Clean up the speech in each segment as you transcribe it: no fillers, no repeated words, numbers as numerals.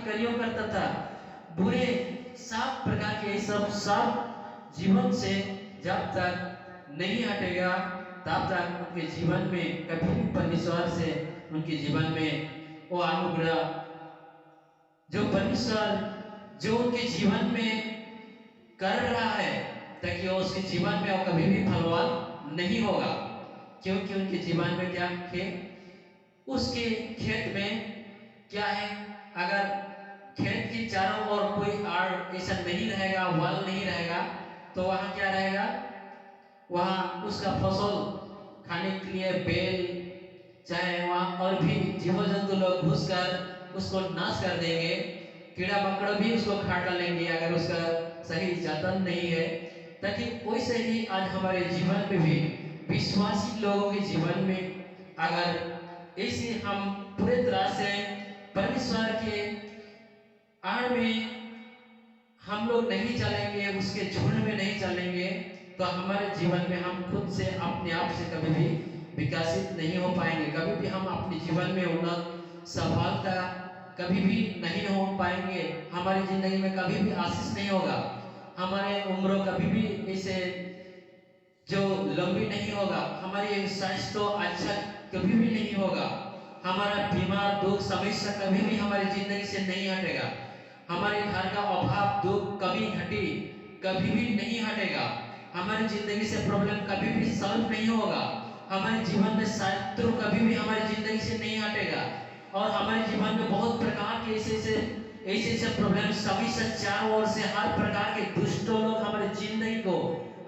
कार्यों करता था, बुरे सब प्रकार के सब जीवन से जब तक नहीं हटेगा तब तक उनके जीवन में कभी भी परमेश्वर से उनके जीवन में वो अनुग्रह जो परमेश्वर जो उनके जीवन में कर रहा है, ताकि वो उसके जीवन में वो कभी भी फलवान नहीं होगा। क्योंकि उनके जीवन में क्या थे, उसके खेत में क्या है, अगर खेत के चारों ओर कोई आड़ ऐसा नहीं रहेगा, वल नहीं रहेगा, तो वहां क्या रहेगा, वहां उसका फसल खाने के लिए बेल, चाहे वहां और भी जीव जंतु लोग घुसकर उसको नाश कर देंगे, कीड़ा मकड़ भी उसको खा डालेंगे अगर उसका सही जतन नहीं है। ताकि वैसे ही आज हमारे जीवन में भी विश्वासी लोगों के जीवन में अगर ऐसे हम पूरे तरह से परमेश्वर के आड़ में हम लोग नहीं चलेंगे, उसके झुंड में नहीं चलेंगे, तो हमारे जीवन में हम खुद से अपने आप से कभी भी विकसित नहीं हो पाएंगे। कभी भी हम अपने जीवन में उन्नत सफलता कभी भी नहीं हो पाएंगे। हमारी जिंदगी में कभी भी आशीष नहीं होगा। हमारे उम्र कभी भी ऐसे जो लंबी नहीं होगा। हमारी स्वास्थ्य तो अच्छा कभी भी नहीं होगा। हमारा बीमार दुख समस्या कभी भी हमारी जिंदगी से नहीं हटेगा। हमारे घर का अभाव दुख कभी घटी कभी भी नहीं हटेगा। हमारी जिंदगी से प्रॉब्लम कभी भी सॉल्व नहीं होगा। हमारे जीवन में शत्रु कभी भी हमारी जिंदगी से नहीं हटेगा। और हमारे जीवन में बहुत प्रकार के ऐसे प्रॉब्लम सभी से चारों ओर से हर प्रकार के दुष्ट लोग हमारी जिंदगी को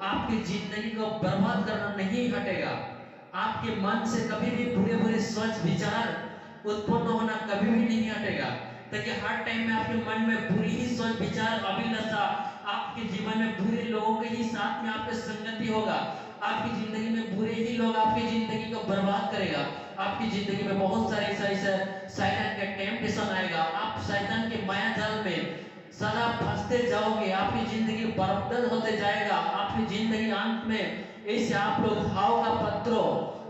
आपकी जिंदगी को बर्बाद करना नहीं हटेगा। आपके मन से कभी भी बुरे बुरे सोच विचार उत्पन्न होना कभी भी नहीं हटेगा। ताकि हर टाइम में आपके मन में बुरी ही सोच विचार अभिलाषा, आपके जीवन में बुरे लोगों के ही साथ में आपके संगति होगा। आपकी जिंदगी में बुरे ही लोग आपकी जिंदगी को बर्बाद करेगा। आपकी जिंदगी में बहुत सारे ऐसा शैतान का टेम्पटेशन आएगा। आप शैतान के माया जाल में सदा फंसते जाओगे। आपकी जिंदगी बर्बाद होते जाएगा। आपकी जिंदगी अंत में ऐसे आप लोग भाव का पत्रों,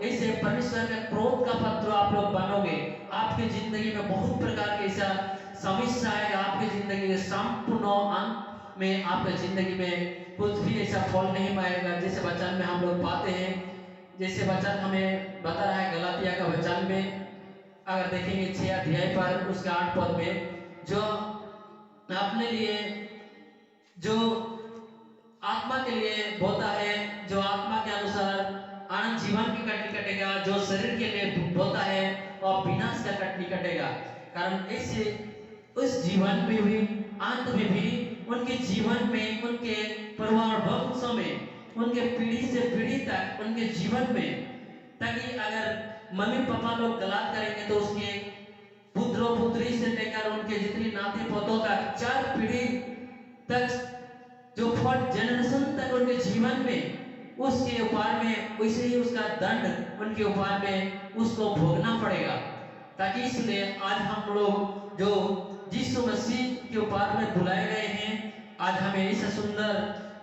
ऐसे परमेश्वर के क्रोध का पत्र आप लोग बनोगे। आपकी जिंदगी में बहुत प्रकार के ऐसा समस्या आएगा। आपकी जिंदगी के संपूर्ण अंत में आपकी जिंदगी में कुछ भी ऐसा फल नहीं पाएगा। जैसे वचन में हम लोग पाते हैं, जैसे वचन हमें बता रहा है गलातिया का वचन में, अगर देखेंगे 6 अध्याय पर उसका 8 पद में, जो अपने लिए जो आत्मा के लिए बोता है, जो आत्मा के अनुसार आनंद जीवन की कटनी कटेगा, जो शरीर के लिए बोता है और विनाश का कटनी कटेगा। कारण ऐसे उस जीवन में भी अंत में भी उनके जीवन में, उनके परिवार वंशों में, उनके पीढ़ी से पीढ़ी तक उनके जीवन में, ताकि अगर मम्मी पापा लोग गलत करेंगे तो उसके पुत्रों पुत्री से लेकर उनके जितनी नाती पोतों तक 4 पीढ़ी तक, जो 4th जनरेशन तक उनके जीवन में उसके ऊपर में वैसे ही उसका दंड उनके ऊपर में उसको भोगना पड़ेगा। ताकि इसलिए आज हम लोग जो यीशु मसीह के ऊपर में बुलाए गए हैं, आज हमें ऐसा सुंदर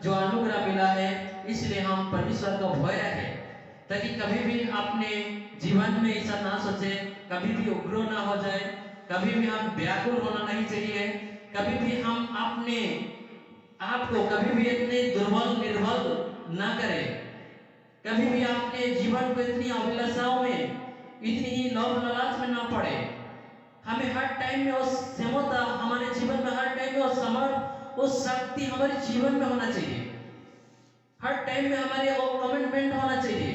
जो अनुग्रह मिला है, इसलिए हम परमेश्वर को भय रखें। ताकि कभी भी अपने जीवन में ऐसा ना सोचे, कभी भी उग्र ना हो जाए, कभी भी हम व्याकुल होना नहीं चाहिए, कभी भी हम अपने आपको कभी भी इतने दुर्बल निर्बल ना करें, कभी भी अपने जीवन को इतनी अभिलाषाओं में, इतनी ही लोभ लालच में ना पड़े। हमें हर टाइम में उस क्षमता हमारे जीवन में, हर टाइम में उस समर्थ, उस शक्ति हमारे जीवन में होना चाहिए। हर टाइम में हमारे वो कमिटमेंट होना चाहिए।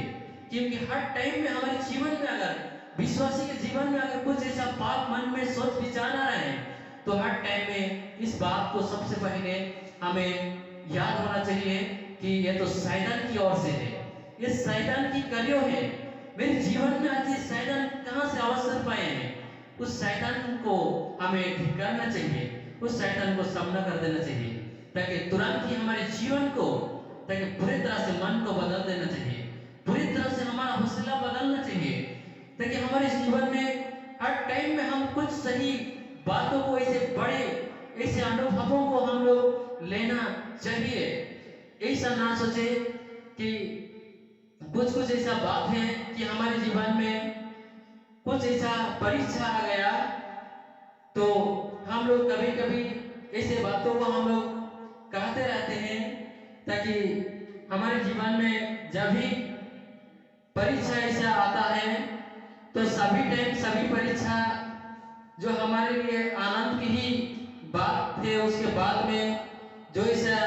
क्योंकि हर टाइम में हमारे जीवन में, अगर विश्वासी के जीवन में अगर कुछ ऐसा पाप मन में सोच विचार आ रहे हैं, तो हर टाइम में इस बात को सबसे पहले हमें याद होना चाहिए कि यह तो शैतान की ओर से है, ये शैतान की कार्यों है। मेरे जीवन में आज ये शैतान कहां से अवसर पाए हैं, उस शैतान को हमें धिक्कारना चाहिए, उस शैतान को सामना कर देना चाहिए, ताकि तुरंत ही हमारे जीवन को, ताकि पूरी तरह से मन को बदल देना चाहिए, पूरी तरह से हमारा हौसला बदलना चाहिए, ताकि हमारे जीवन में हर टाइम में हम कुछ सही बातों को, ऐसे बड़े ऐसे अनुभवों को हम लोग लेना चाहिए। ऐसा ना सोचे कि कुछ ऐसा बात है कि हमारे जीवन में कुछ ऐसा परीक्षा आ गया तो हम लोग कभी कभी ऐसे बातों को हम लोग कहते रहते हैं, ताकि हमारे जीवन में जब भी परीक्षा ऐसा आता है तो सभी टाइम सभी परीक्षा जो हमारे लिए आनंद की ही बात थे, उसके बाद में जो ऐसा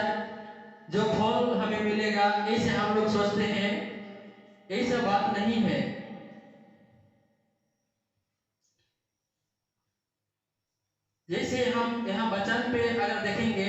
जो फल हमें मिलेगा ऐसे हम लोग सोचते हैं, ऐसा बात नहीं है। जैसे हम यहाँ वचन पे अगर देखेंगे